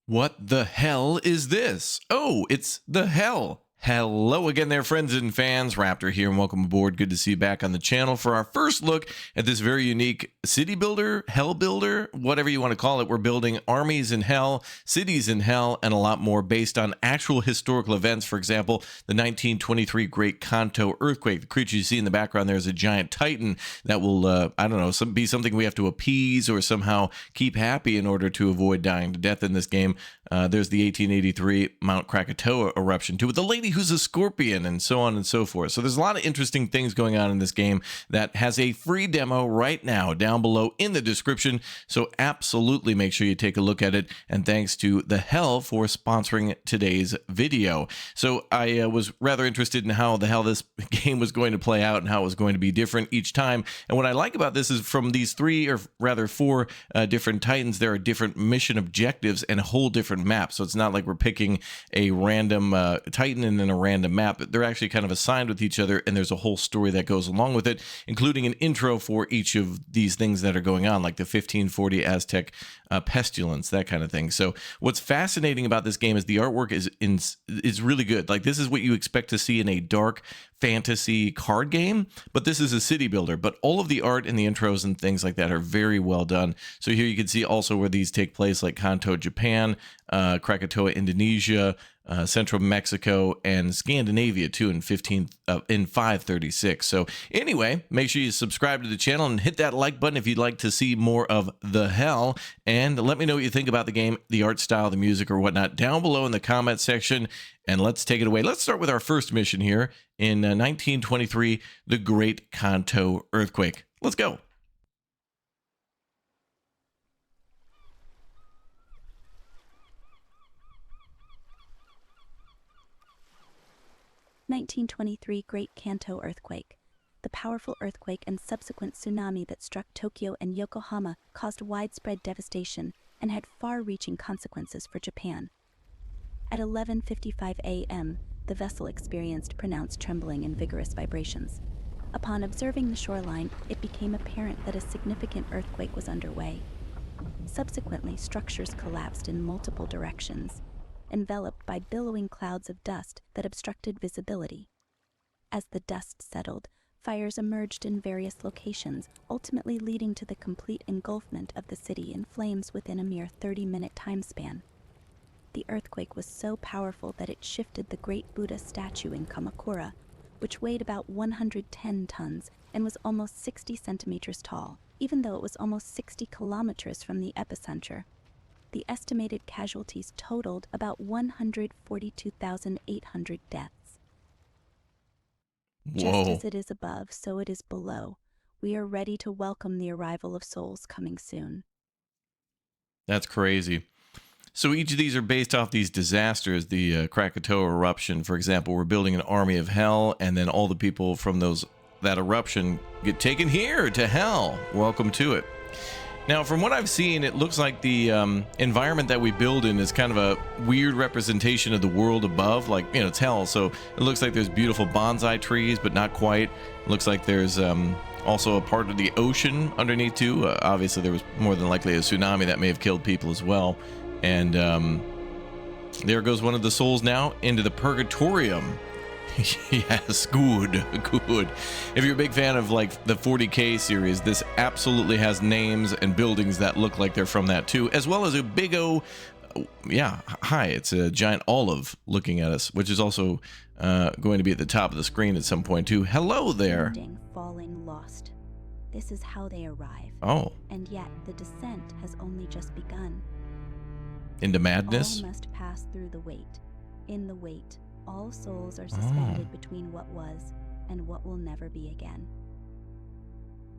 What the hell is this? Oh, it's the hell. Hello again there, friends and fans. Raptor here, and welcome aboard. Good to see you back on the channel for our first look at this very unique city builder, hell builder, whatever you want to call it. We're building armies in hell, cities in hell, and a lot more based on actual historical events. For example, the 1923 Great Kanto earthquake. The creature you see in the background there is a giant titan that will, I don't know, be something we have to appease or somehow keep happy in order to avoid dying to death in this game. There's the 1883 Mount Krakatoa eruption too, with the lady who's a scorpion, and so on and so forth. So there's a lot of interesting things going on in this game that has a free demo right now down below in the description. So absolutely make sure you take a look at it. And thanks to the hell for sponsoring today's video. So I was rather interested in how the hell this game was going to play out and how it was going to be different each time. And what I like about this is from these three, or rather four different titans, there are different mission objectives and a whole different map. So it's not like we're picking a random titan and then a random map. They're actually kind of assigned with each other, and there's a whole story that goes along with it, including an intro for each of these things that are going on, like the 1540 Aztec pestilence, that kind of thing. So what's fascinating about this game is the artwork is really good. Like, this is what you expect to see in a dark fantasy card game, but this is a city builder. But all of the art and the intros and things like that are very well done. So here you can see also where these take place, like Kanto, Japan, Krakatoa, Indonesia, Central Mexico, and Scandinavia too in 536. So anyway, make sure you subscribe to the channel and hit that like button if you'd like to see more of the hell. And let me know what you think about the game, the art style, the music, or whatnot down below in the comment section. And let's take it away. Let's start with our first mission here in 1923, the Great Kanto earthquake. Let's go. (1923) Great Kanto earthquake. The powerful earthquake and subsequent tsunami that struck Tokyo and Yokohama caused widespread devastation and had far-reaching consequences for Japan. At 11:55 a.m., the vessel experienced pronounced trembling and vigorous vibrations. Upon observing the shoreline, it became apparent that a significant earthquake was underway. Subsequently, structures collapsed in multiple directions, enveloped by billowing clouds of dust that obstructed visibility. As the dust settled, fires emerged in various locations, ultimately leading to the complete engulfment of the city in flames within a mere 30-minute time span. The earthquake was so powerful that it shifted the great Buddha statue in Kamakura, which weighed about 110 tons and was almost 60 centimeters tall, even though it was almost 60 kilometers from the epicenter. The estimated casualties totaled about 142,800 deaths. Whoa. Just as it is above, so it is below. We are ready to welcome the arrival of souls coming soon. That's crazy. So each of these are based off these disasters. The Krakatoa eruption, for example, we're building an army of hell, and then all the people from that eruption get taken here to hell. Welcome to it. Now, from what I've seen, it looks like the environment that we build in is kind of a weird representation of the world above. Like, you know, it's hell, so it looks like there's beautiful bonsai trees, but not quite. It looks like there's also a part of the ocean underneath, too. Obviously, there was more than likely a tsunami that may have killed people as well. And there goes one of the souls now into the purgatorium. Yes, good. If you're a big fan of like the 40K series, this absolutely has names and buildings that look like they're from that too, as well as a big hi, it's a giant olive looking at us, which is also going to be at the top of the screen at some point too. Hello there. Landing, falling, lost. This is how they arrive. Oh. And yet the descent has only just begun. Into madness? All must pass through the weight. In the weight, all souls are suspended between what was and what will never be again.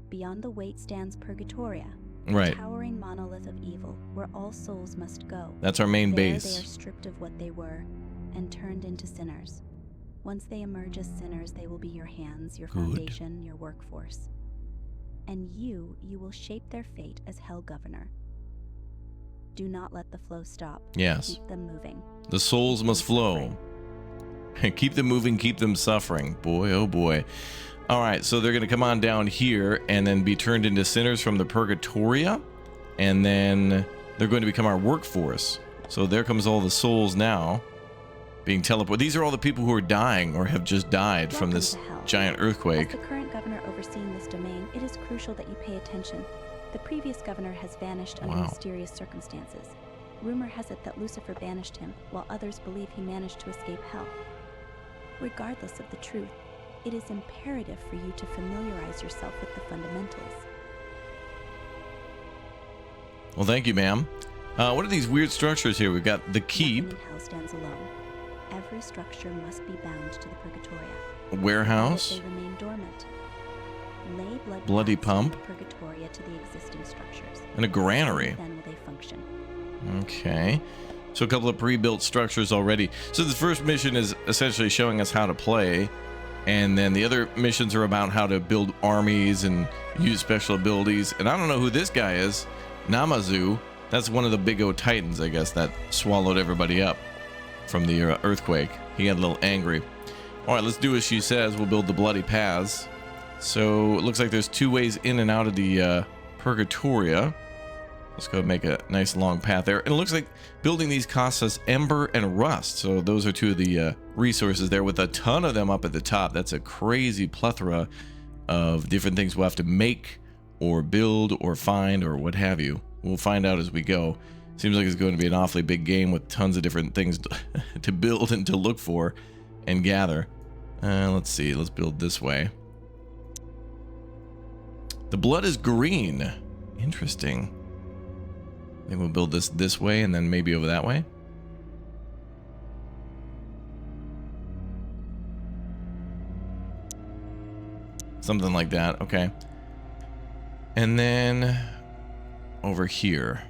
Beyond the weight stands Purgatoria, a towering monolith of evil where all souls must go. That's our main base. They are stripped of what they were and turned into sinners. Once they emerge as sinners, they will be your hands, your foundation, your workforce. And you will shape their fate as Hell Governor. Do not let the flow stop. Yes. Keep them moving. The souls must flow. Keep them moving, keep them suffering. Boy, oh boy. All right, so they're going to come on down here and then be turned into sinners from the Purgatoria. And then they're going to become our workforce. So there comes all the souls now being teleported. These are all the people who are dying or have just died from Welcome this to hell. giant earthquake. As the current governor overseeing this domain, it is crucial that you pay attention. The previous governor has vanished under mysterious circumstances. Rumor has it that Lucifer banished him, while others believe he managed to escape hell. Regardless of the truth, it is imperative for you to familiarize yourself with the fundamentals. Well, thank you, ma'am. What are these weird structures here? We've got the keep. Nothing in hell stands alone. Every structure must be bound to the Purgatoria. A warehouse. They remain dormant. Lay Bloody paths pump. from the Purgatoria to the existing structures. And a granary. Then will they function. Okay. So a couple of pre-built structures already. So the first mission is essentially showing us how to play. And then the other missions are about how to build armies and use special abilities. And I don't know who this guy is. Namazu. That's one of the big O Titans, I guess, that swallowed everybody up from the earthquake. He got a little angry. All right, let's do as she says. We'll build the bloody paths. So it looks like there's 2 ways in and out of the Purgatoria. Let's go make a nice long path there. And it looks like building these costs us ember and rust. So those are 2 of the resources there with a ton of them up at the top. That's a crazy plethora of different things we'll have to make or build or find or what have you. We'll find out as we go. Seems like it's going to be an awfully big game with tons of different things to build and to look for and gather. Let's see. Let's build this way. The blood is green. Interesting. I think we'll build this way and then maybe over that way. Something like that. Okay. And then over here.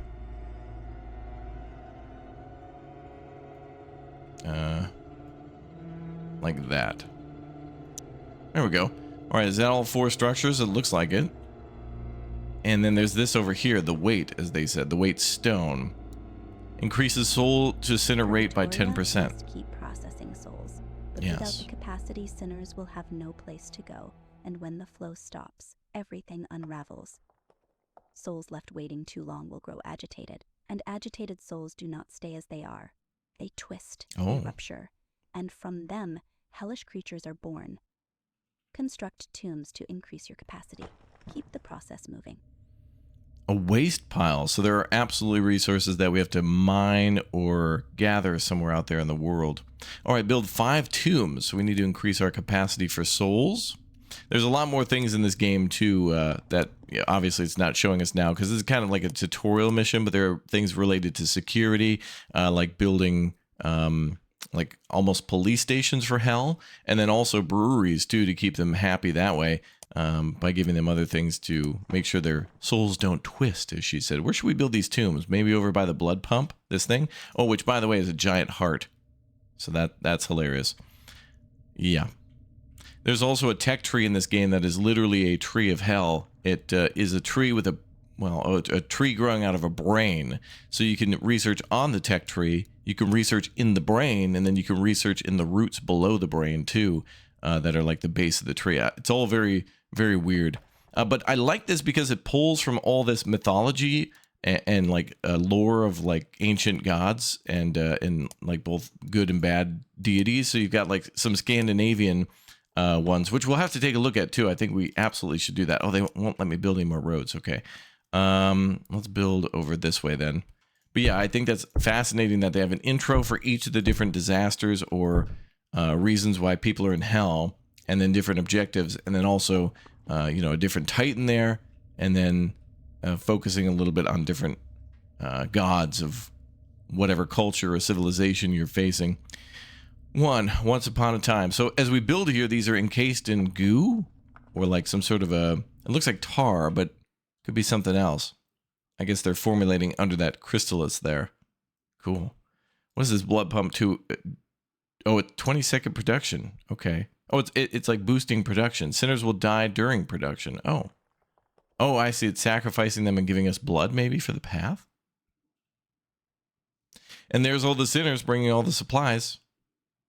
Like that. There we go. All right, is that all 4 structures? It looks like it. And then there's this over here, the weight, as they said, the weight stone. Increases soul to sinner rate by 10%. Must keep processing souls. But Yes. without the capacity, sinners will have no place to go. And when the flow stops, everything unravels. Souls left waiting too long will grow agitated. And agitated souls do not stay as they are. They twist, they rupture. And from them, hellish creatures are born. Construct tombs to increase your capacity. Keep the process moving. A waste pile. So there are absolutely resources that we have to mine or gather somewhere out there in the world. All right, build 5 tombs. So we need to increase our capacity for souls. There's a lot more things in this game too that obviously it's not showing us now because this is kind of like a tutorial mission, but there are things related to security, like building like almost police stations for hell, and then also breweries too to keep them happy that way by giving them other things to make sure their souls don't twist, as she said. Where should we build these tombs? Maybe over by the blood pump, this thing? Oh, which by the way is a giant heart. So that's hilarious. Yeah. There's also a tech tree in this game that is literally a tree of hell. It is a tree with a tree growing out of a brain. So you can research on the tech tree, you can research in the brain, and then you can research in the roots below the brain too, that are like the base of the tree. It's all very, very weird. But I like this because it pulls from all this mythology and like lore of like ancient gods and like both good and bad deities. So you've got like some Scandinavian ones, which we'll have to take a look at too. I think we absolutely should do that. Oh, they won't let me build any more roads. Okay. Let's build over this way then. But yeah, I think that's fascinating that they have an intro for each of the different disasters or reasons why people are in hell, and then different objectives, and then also, a different Titan there, and then focusing a little bit on different gods of whatever culture or civilization you're facing. Once upon a time. So as we build here, these are encased in goo or like some sort of it looks like tar, but could be something else. I guess they're formulating under that chrysalis there. Cool. What is this blood pump to? Oh, it's 20-second production. Okay. Oh, it's like boosting production. Sinners will die during production. Oh, I see. It's sacrificing them and giving us blood maybe for the path. And there's all the sinners bringing all the supplies.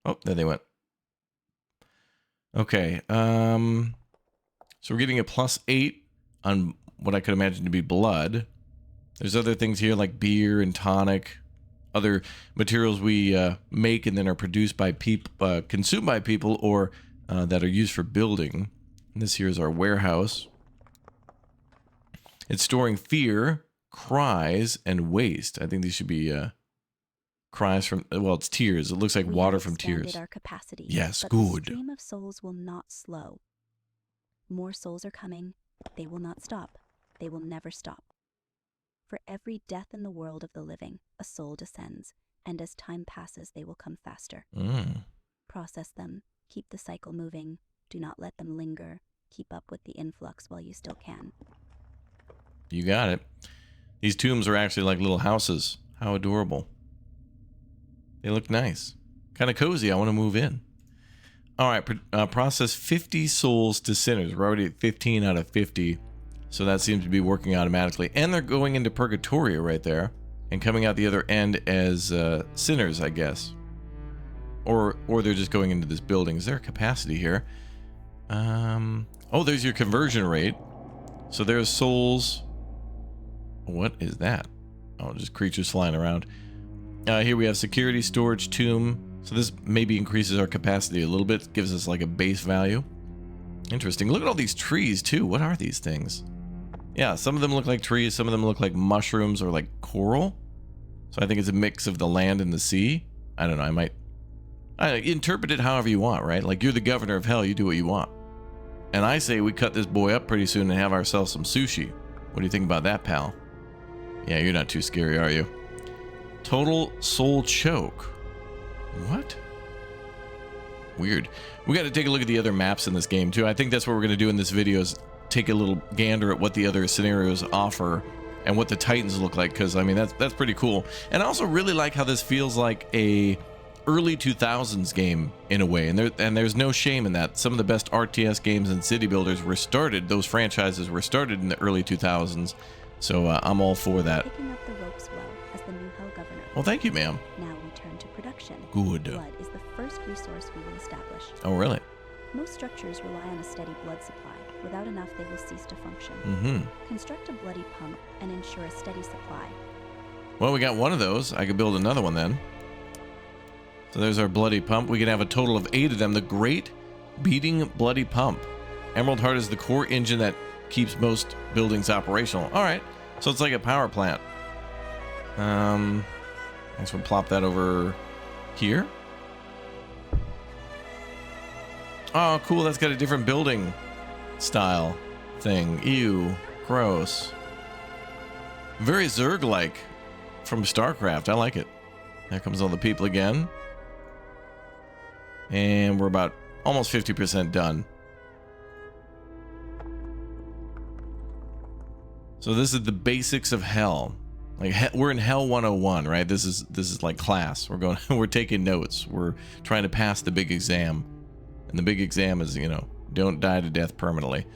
Oh, there they went. Okay. So we're getting a +8 on what I could imagine to be blood. There's other things here like beer and tonic. other materials we make and then are produced by people, consumed by people, or that are used for building. And this here is our warehouse. It's storing fear, cries, and waste. I think these should be cries from, well, it's tears. It looks like water from tears. Our capacity, yes, but good. The stream of souls will not slow. More souls are coming. They will not stop. They will never stop. For every death in the world of the living, a soul descends, and as time passes, they will come faster. Process them. Keep the cycle moving. Do not let them linger. Keep up with the influx while you still can. You got it. These tombs are actually like little houses. How adorable. They look nice. Kind of cozy. I want to move in. All right. Process 50 souls to sinners. We're already at 15 out of 50. So that seems to be working automatically. And they're going into Purgatoria right there. And coming out the other end as sinners, I guess. Or they're just going into this building. Is there a capacity here? Oh, there's your conversion rate. So there's souls. What is that? Oh, just creatures flying around. Here we have security, storage, tomb. So this maybe increases our capacity a little bit. Gives us like a base value. Interesting. Look at all these trees too. What are these things? Yeah, some of them look like trees. Some of them look like mushrooms or like coral. So I think it's a mix of the land and the sea. I don't know. I interpret it however you want, right? Like you're the governor of hell. You do what you want. And I say we cut this boy up pretty soon and have ourselves some sushi. What do you think about that, pal? Yeah, you're not too scary, are you? Total soul choke. What? Weird. We got to take a look at the other maps in this game, too. I think that's what we're going to do in this video is take a little gander at what the other scenarios offer and what the Titans look like, because, I mean, that's pretty cool. And I also really like how this feels like a early 2000s game in a way, and there's no shame in that. Some of the best RTS games and city builders were started, those franchises were started in the early 2000s, so I'm all for that. Picking up the ropes well as the new Hell Governor. Well, thank you, ma'am. Now we turn to production. Good. Blood is the first resource we will establish. Oh, really? Most structures rely on a steady blood supply. Without enough, they will cease to function. Construct a bloody pump and ensure a steady supply. Well, we got one of those. I could build another one then. So there's our bloody pump. We can have a total of 8 of them. The Great Beating Bloody Pump. Emerald Heart is the core engine that keeps most buildings operational. All right. So it's like a power plant. I guess we'll plop that over here. Oh, cool. That's got a different building style thing. Ew. Gross. Very Zerg-like from StarCraft. I like it. There comes all the people again. And we're about almost 50% done. So this is the basics of hell. Like we're in Hell 101, right? This is like class. We're taking notes. We're trying to pass the big exam. And the big exam is, you know, don't die to death permanently.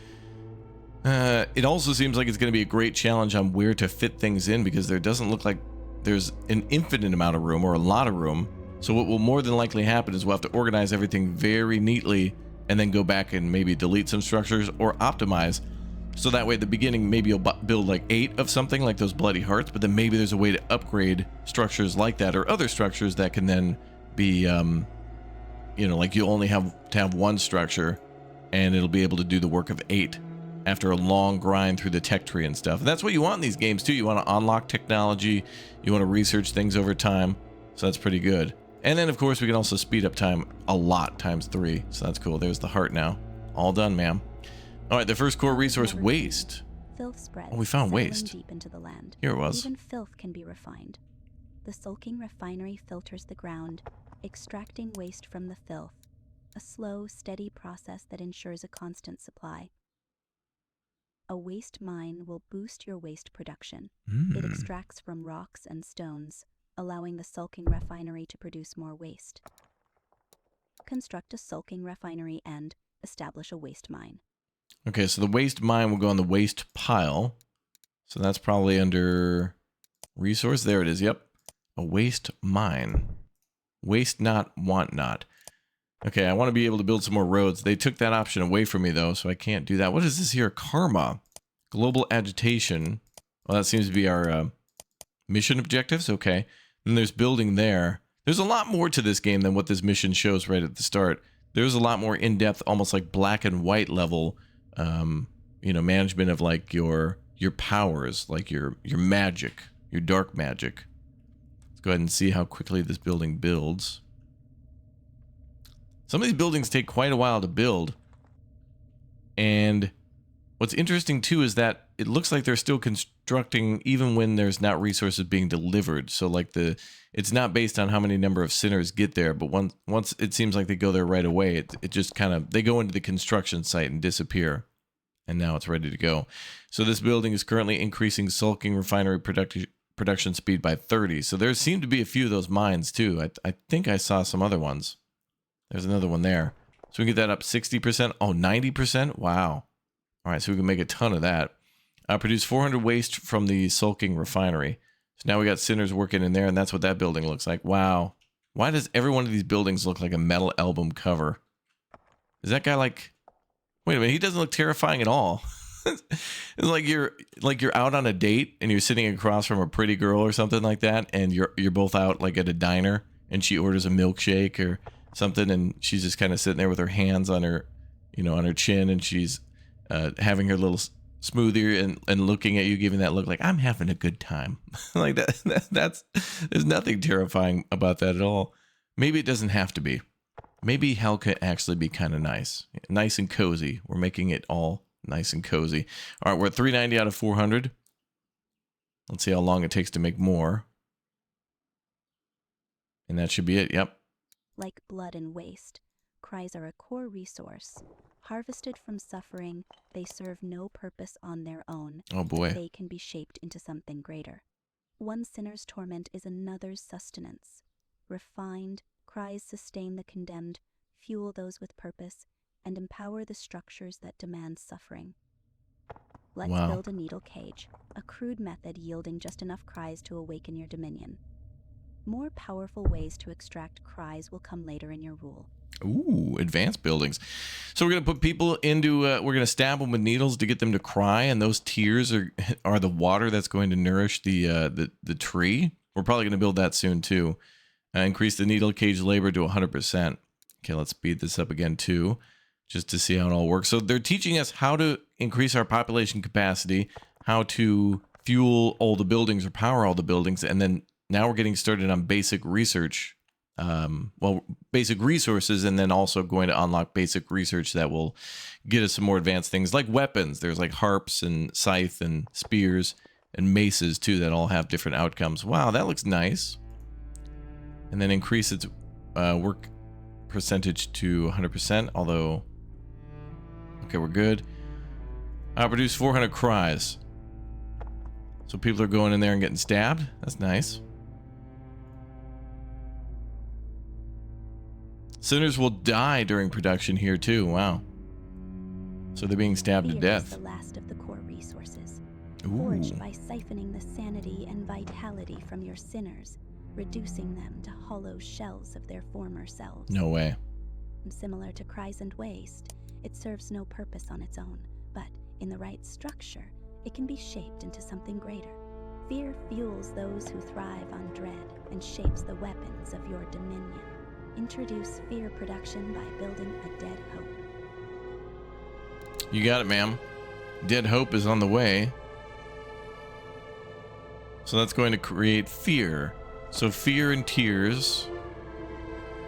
It also seems like it's going to be a great challenge on where to fit things in, because there doesn't look like there's an infinite amount of room or a lot of room. So what will more than likely happen is we'll have to organize everything very neatly and then go back and maybe delete some structures or optimize. So that way at the beginning, maybe you'll build like 8 of something like those bloody hearts, but then maybe there's a way to upgrade structures like that or other structures that can then be, you know, like you'll only have to have 1 structure and it'll be able to do the work of 8 after a long grind through the tech tree and stuff. And that's what you want in these games too. You want to unlock technology. You want to research things over time. So that's pretty good. And then of course we can also speed up time a lot times 3. So that's cool. There's the heart now. All done, ma'am. All right, the first core resource, waste. Filth spreads. Oh, we found waste. Deep into the land. Here it was. Even filth can be refined. The sulking refinery filters the ground, extracting waste from the filth. A slow, steady process that ensures a constant supply. A waste mine will boost your waste production. It extracts from rocks and stones, allowing the sulking refinery to produce more waste. Construct a sulking refinery and establish a waste mine. Okay, so the waste mine will go on the waste pile. So that's probably under resource. There it is. Yep. A waste mine. Waste not, want not. Okay, I want to be able to build some more roads. They took that option away from me, though, so I can't do that. What is this here? Karma. Global agitation. Well, that seems to be our mission objectives. Okay. And there's building there. There's a lot more to this game than what this mission shows right at the start. There's a lot more in-depth, almost like black and white level, management of like your powers, like your magic, your dark magic. Let's go ahead and see how quickly this building builds. Some of these buildings take quite a while to build. And what's interesting too is that it looks like they're still constructing even when there's not resources being delivered. So like it's not based on how many number of sinners get there, but once it seems like they go there right away, it just kind of, they go into the construction site and disappear. And now it's ready to go. So this building is currently increasing sulking refinery production speed by 30. So there seem to be a few of those mines too. I think I saw some other ones. There's another one there. So we get that up 60%. Oh, 90%? Wow. All right, so we can make a ton of that. Produce 400 waste from the sulking refinery. So now we got sinners working in there, and that's what that building looks like. Wow. Why does every one of these buildings look like a metal album cover? Is that guy like... Wait a minute, he doesn't look terrifying at all. It's like you're out on a date and you're sitting across from a pretty girl or something like that, and you're both out like at a diner, and she orders a milkshake or something, and she's just kind of sitting there with her hands on her, on her chin, and she's having her little smoothie and looking at you, giving that look like I'm having a good time. Like that's there's nothing terrifying about that at all. Maybe it doesn't have to be. Maybe hell could actually be kind of nice and cozy. We're making it all nice and cozy. All right, we're at 390 out of 400. Let's see how long it takes to make more. And that should be it. Yep. Like blood and waste, cries are a core resource. Harvested from suffering, they serve no purpose on their own. Oh boy. They can be shaped into something greater. One sinner's torment is another's sustenance. Refined, cries sustain the condemned, fuel those with purpose, and empower the structures that demand suffering. Let's build a needle cage, a crude method yielding just enough cries to awaken your dominion. More powerful ways to extract cries will come later in your rule. Ooh, advanced buildings. So we're going to put people into, we're going to stab them with needles to get them to cry, and those tears are the water that's going to nourish the tree. We're probably going to build that soon too. Increase the needle cage labor to 100%. Okay, let's speed this up again too, just to see how it all works. So they're teaching us how to increase our population capacity, how to fuel all the buildings or power all the buildings, and then now we're getting started on basic research. Basic resources, and then also going to unlock basic research that will get us some more advanced things like weapons. There's like harps and scythe and spears and maces too that all have different outcomes. Wow, that looks nice. And then increase its work percentage to 100%, although... Okay, we're good. Produce 400 cries. So people are going in there and getting stabbed. That's nice. Sinners will die during production here too. Wow. So they're being stabbed to death. Is the last of the core resources. Ooh. Forged by siphoning the sanity and vitality from your sinners, reducing them to hollow shells of their former selves. No way. And similar to cries and waste, it serves no purpose on its own, but in the right structure, it can be shaped into something greater. Fear fuels those who thrive on dread and shapes the weapons of your dominion. Introduce fear production by building a dead hope. You got it, ma'am. Dead hope is on the way. So that's going to create fear. So fear and tears.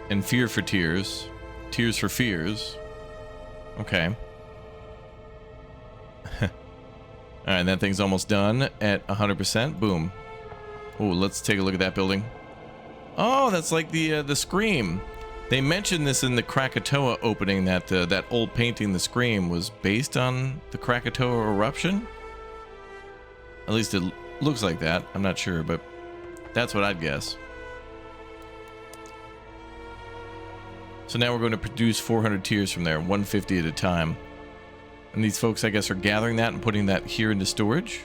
And fear for tears. Tears for fears. Okay. Alright, that thing's almost done at 100%. Boom. Oh, let's take a look at that building. Oh, that's like the Scream. They mentioned this in the Krakatoa opening that that old painting, the Scream, was based on the Krakatoa eruption. At least it looks like that. I'm not sure, but that's what I'd guess. So now we're going to produce 400 tears from there, 150 at a time. And these folks, I guess, are gathering that and putting that here into storage,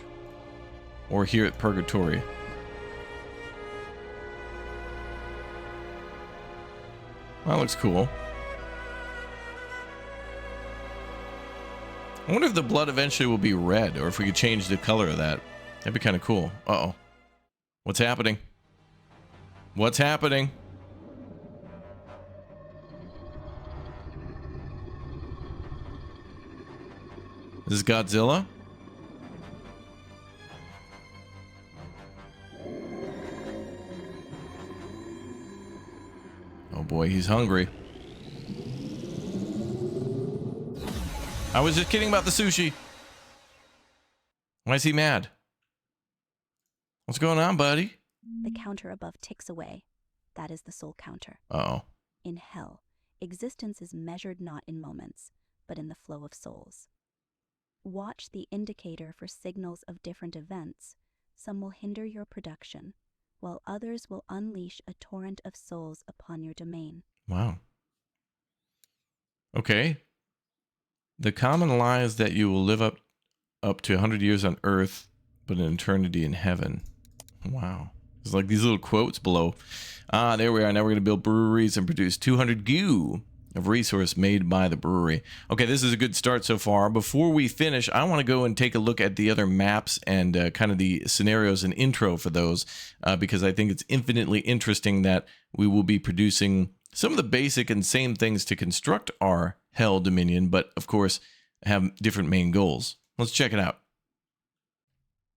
or here at Purgatory. Well, that looks cool. I wonder if the blood eventually will be red, or if we could change the color of that. That'd be kind of cool. Uh-oh. What's happening? What's happening? This is Godzilla? Oh boy, he's hungry. I was just kidding about the sushi. Why is he mad? What's going on, buddy? The counter above ticks away. That is the soul counter. Uh-oh. In hell, existence is measured not in moments, but in the flow of souls. Watch the indicator for signals of different events. Some will hinder your production, while others will unleash a torrent of souls upon your domain. Wow. Okay. The common lie is that you will live up to 100 years on Earth, but an eternity in heaven. Wow. There's like these little quotes below. Ah, there we are. Now we're going to build breweries and produce 200 goo of resource made by the brewery. Okay, this is a good start so far. Before we finish, I want to go and take a look at the other maps and kind of the scenarios and intro for those, because I think it's infinitely interesting that we will be producing some of the basic and same things to construct our Hell Dominion, but of course have different main goals. Let's check it out.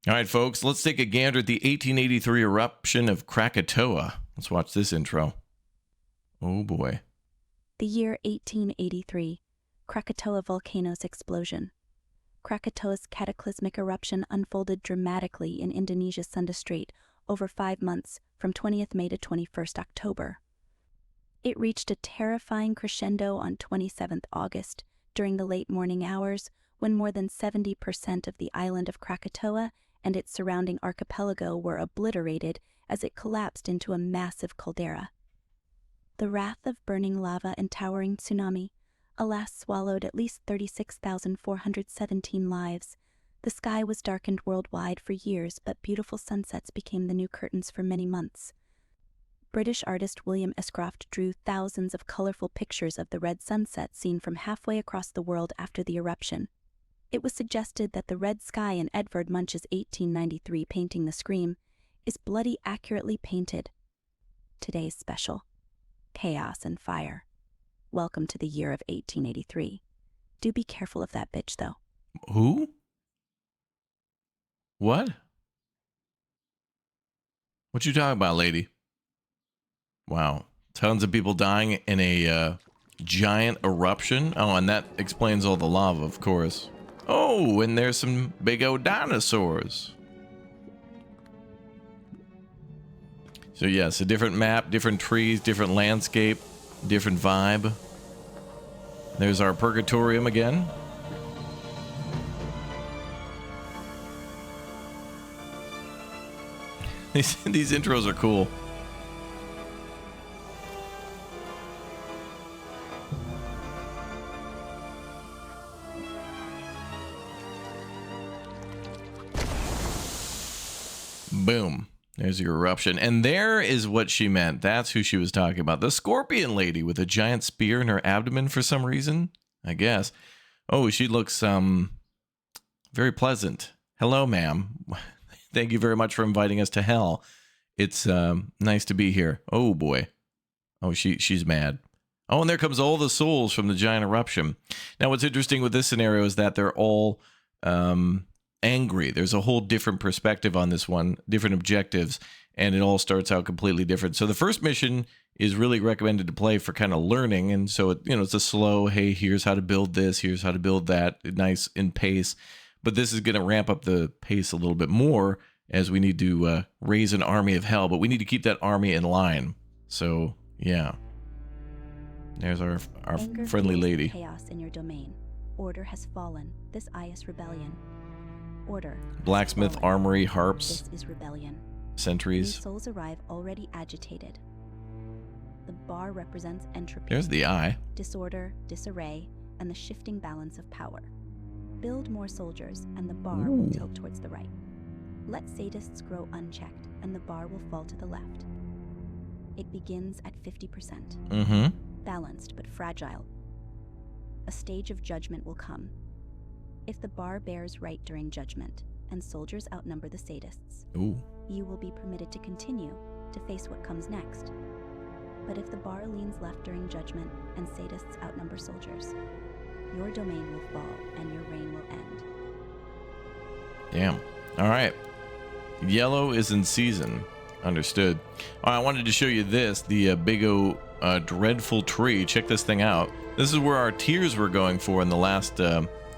All right, folks, let's take a gander at the 1883 eruption of Krakatoa. Let's watch this intro. Oh boy. The year 1883, Krakatoa volcano's explosion. Krakatoa's cataclysmic eruption unfolded dramatically in Indonesia's Sunda Strait over 5 months from 20th May to 21st October. It reached a terrifying crescendo on 27th August during the late morning hours when more than 70% of the island of Krakatoa and its surrounding archipelago were obliterated as it collapsed into a massive caldera. The wrath of burning lava and towering tsunami, alas, swallowed at least 36,417 lives. The sky was darkened worldwide for years, but beautiful sunsets became the new curtains for many months. British artist William Escroft drew thousands of colorful pictures of the red sunset seen from halfway across the world after the eruption. It was suggested that the red sky in Edvard Munch's 1893 painting The Scream is bloody accurately painted. Today's special: chaos and fire. Welcome to the year of 1883. Do be careful of that bitch, though. Who? What? What you talking about, lady? Wow. Tons of people dying in a giant eruption. Oh, and that explains all the lava, of course. Oh, and there's some big old dinosaurs. So yes, a different map, different trees, different landscape, different vibe. There's our Purgatorium again. These intros are cool. Boom. There's your eruption. And there is what she meant. That's who she was talking about. The scorpion lady with a giant spear in her abdomen for some reason, I guess. Oh, she looks very pleasant. Hello, ma'am. Thank you very much for inviting us to hell. It's nice to be here. Oh, boy. Oh, she's mad. Oh, and there comes all the souls from the giant eruption. Now, what's interesting with this scenario is that they're all angry. There's a whole different perspective on this one, different objectives, and it all starts out completely different. So the first mission is really recommended to play for kind of learning, and so it's a slow, hey, here's how to build this, here's how to build that, nice in pace. But this is going to ramp up the pace a little bit more as we need to raise an army of hell, but we need to keep that army in line. So yeah, there's our Anger friendly fuels lady. Chaos in your domain. Order has fallen. This is rebellion. Order. Blacksmith, fallen. armory, harps, This is rebellion. New sentries. souls arrive already agitated. The bar represents entropy. There's the eye. Disorder, disarray, and the shifting balance of power. Build more soldiers, and the bar will Ooh. tilt towards the right. Let sadists grow unchecked, and the bar will fall to the left. It begins at 50%. Mm-hmm. Balanced but fragile. A stage of judgment will come. If the bar bears right during judgment, and soldiers outnumber the sadists, Ooh. you will be permitted to continue, to face what comes next. But if the bar leans left during judgment and sadists outnumber soldiers, your domain will fall and your reign will end. Damn. All right. Yellow is in season. Understood. All right, I wanted to show you this, the Big O Dreadful Tree. Check this thing out. This is where our tiers were going for in the last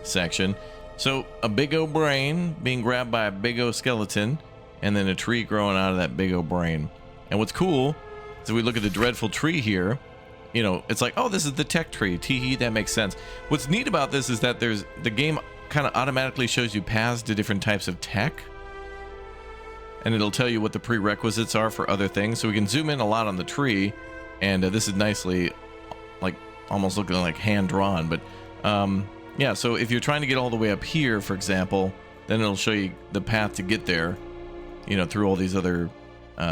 section. So a Big O brain being grabbed by a Big O skeleton, and then a tree growing out of that Big O brain. And what's cool is we look at the Dreadful Tree here. You know, it's like, oh, this is the tech tree. Teehee, that makes sense. What's neat about this is that the game kind of automatically shows you paths to different types of tech. And it'll tell you what the prerequisites are for other things. So we can zoom in a lot on the tree. And this is nicely, like, almost looking like hand-drawn. But, yeah, so if you're trying to get all the way up here, for example, then it'll show you the path to get there, you know, through all these other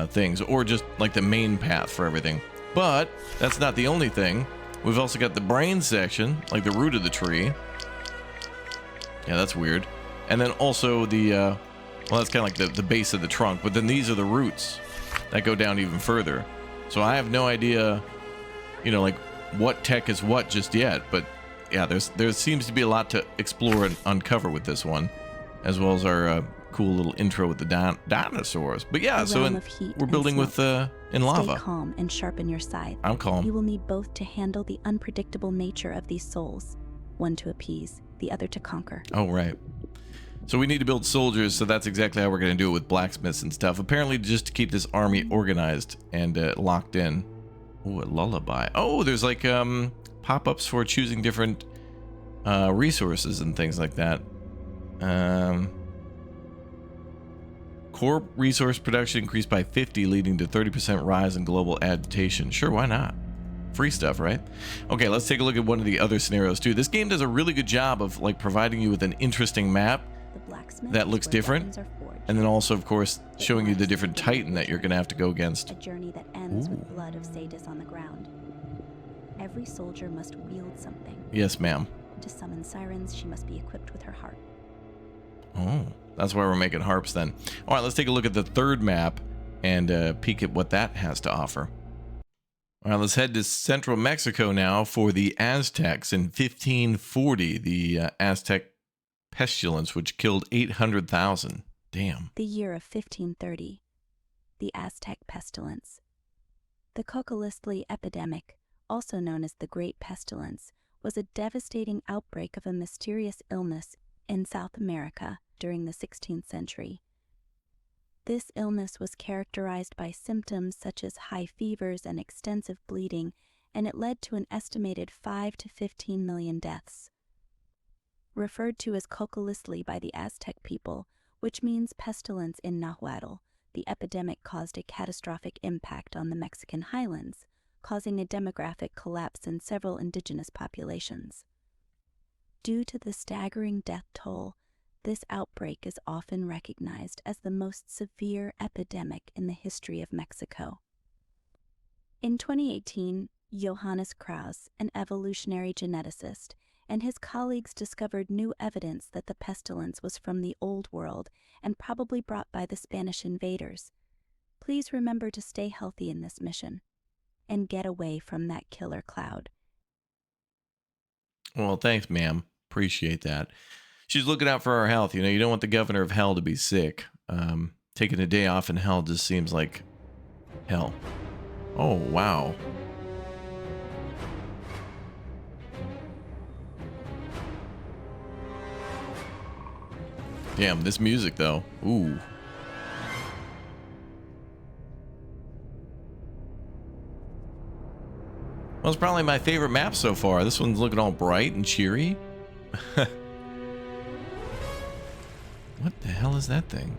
things. Or just, like, the main path for everything. But that's not the only thing. We've also got the brain section, like the root of the tree. Yeah, that's weird. And then also the, well, that's kind of like the base of the trunk. But then these are the roots that go down even further. So I have no idea, you know, like what tech is what just yet. But yeah, there seems to be a lot to explore and uncover with this one, as well as our cool little intro with the dinosaurs. But yeah, so we're building with in lava. Stay calm and sharpen your scythe. I'm calm. You will need both to handle the unpredictable nature of these souls, one to appease, the other to conquer. Oh, right. So we need to build soldiers, so that's exactly how we're going to do it with blacksmiths and stuff. Apparently just to keep this army organized and locked in. Ooh, a lullaby. Oh, there's like pop-ups for choosing different resources and things like that. Core resource production increased by 50, leading to 30% rise in global agitation. Sure, why not? Free stuff, right? Okay, let's take a look at one of the other scenarios too. This game does a really good job of like providing you with an interesting map that looks different, and then also, of course, showing you the different titan that you're going to have to go against. A journey that ends with blood of sadists on the ground. Every soldier must wield something. Yes, ma'am. To summon sirens, she must be equipped with her harp. Oh, that's why we're making harps then. All right, let's take a look at the third map and peek at what that has to offer. All right, let's head to central Mexico now for the Aztecs in 1540, the Aztec pestilence, which killed 800,000. Damn. The year of 1530, the Aztec pestilence. The Coccolistli epidemic, also known as the Great Pestilence, was a devastating outbreak of a mysterious illness in South America during the 16th century. This illness was characterized by symptoms such as high fevers and extensive bleeding, and it led to an estimated 5 to 15 million deaths. Referred to as Coccolistli by the Aztec people, which means pestilence in Nahuatl, the epidemic caused a catastrophic impact on the Mexican highlands, causing a demographic collapse in several indigenous populations. Due to the staggering death toll, this outbreak is often recognized as the most severe epidemic in the history of Mexico. In 2018, Johannes Cries, an evolutionary geneticist, and his colleagues discovered new evidence that the pestilence was from the Old World and probably brought by the Spanish invaders. Please remember to stay healthy in this mission and get away from that killer cloud. Well, thanks, ma'am. Appreciate that. She's looking out for our health. You know, you don't want the governor of hell to be sick. Taking a day off in hell just seems like hell. Oh, wow. Damn, this music, though. Ooh. Well, it's probably my favorite map so far. This one's looking all bright and cheery. What the hell is that thing?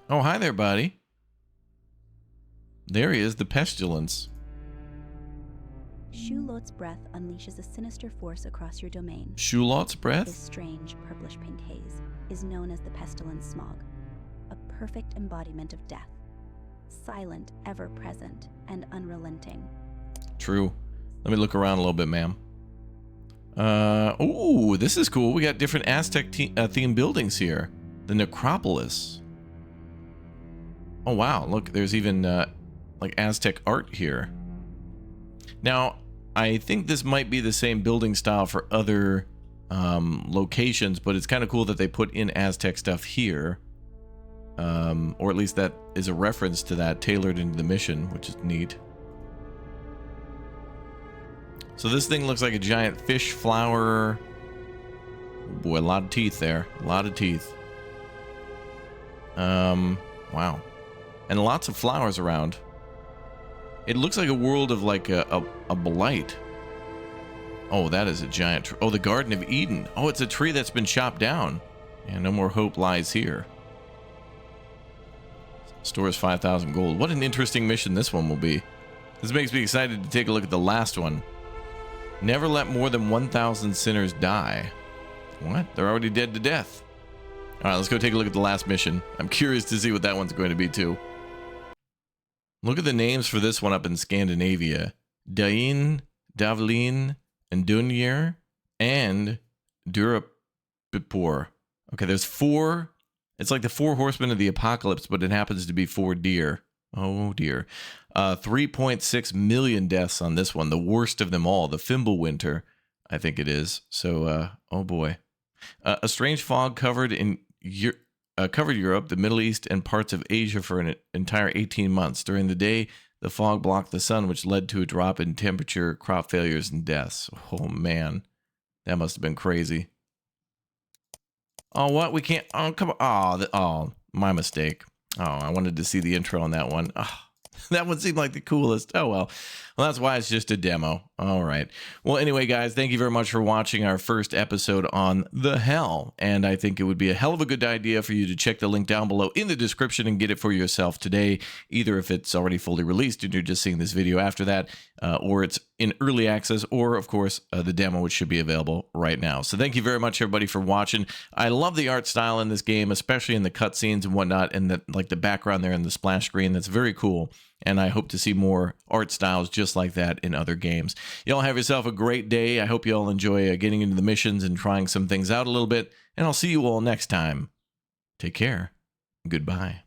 Oh, hi there, buddy. There he is, the pestilence. Shulot's breath unleashes a sinister force across your domain. Shulot's This breath? strange purplish-pink haze is known as the pestilence smog, a perfect embodiment of death, silent, ever-present, and unrelenting. True. Let me look around a little bit, ma'am. Ooh, this is cool. We got different Aztec themed buildings here. The necropolis. Oh, wow. Look, there's even like Aztec art here. Now, I think this might be the same building style for other locations, but it's kind of cool that they put in Aztec stuff here. Or at least that is a reference to that tailored into the mission, which is neat. So this thing looks like a giant fish flower. Oh boy, a lot of teeth there. A lot of teeth. Wow. And lots of flowers around. It looks like a world of like a blight. Oh, that is a giant tree. Oh, the Garden of Eden. Oh, it's a tree that's been chopped down. And no more hope lies here. Stores 5,000 gold. What an interesting mission this one will be. This makes me excited to take a look at the last one. Never let more than 1,000 sinners die. What? They're already dead to death. All right, let's go take a look at the last mission. I'm curious to see what that one's going to be too. Look at the names for this one up in Scandinavia. Dain, Davlin, and Dunyer, and Durapipor. Okay, there's 4. It's like the 4 horsemen of the apocalypse, but it happens to be 4 deer. Oh dear. 3.6 million deaths on this one. The worst of them all. The Fimbul winter, I think it is. So, oh boy. A strange fog covered Europe, the Middle East, and parts of Asia for an entire 18 months. During the day, the fog blocked the sun, which led to a drop in temperature, crop failures, and deaths. Oh man. That must have been crazy. Oh, what? We can't... Oh, come on. Oh, my mistake. Oh, I wanted to see the intro on that one. Oh, that one seemed like the coolest. Oh, well. Well, that's why it's just a demo. All right. Well, anyway, guys, thank you very much for watching our first episode on The Hell. And I think it would be a hell of a good idea for you to check the link down below in the description and get it for yourself today, either if it's already fully released and you're just seeing this video after that, or it's in early access, or, of course, the demo, which should be available right now. So thank you very much, everybody, for watching. I love the art style in this game, especially in the cutscenes and whatnot, and the background there in the splash screen. That's very cool. And I hope to see more art styles just like that in other games. Y'all have yourself a great day. I hope you all enjoy getting into the missions and trying some things out a little bit. And I'll see you all next time. Take care. Goodbye.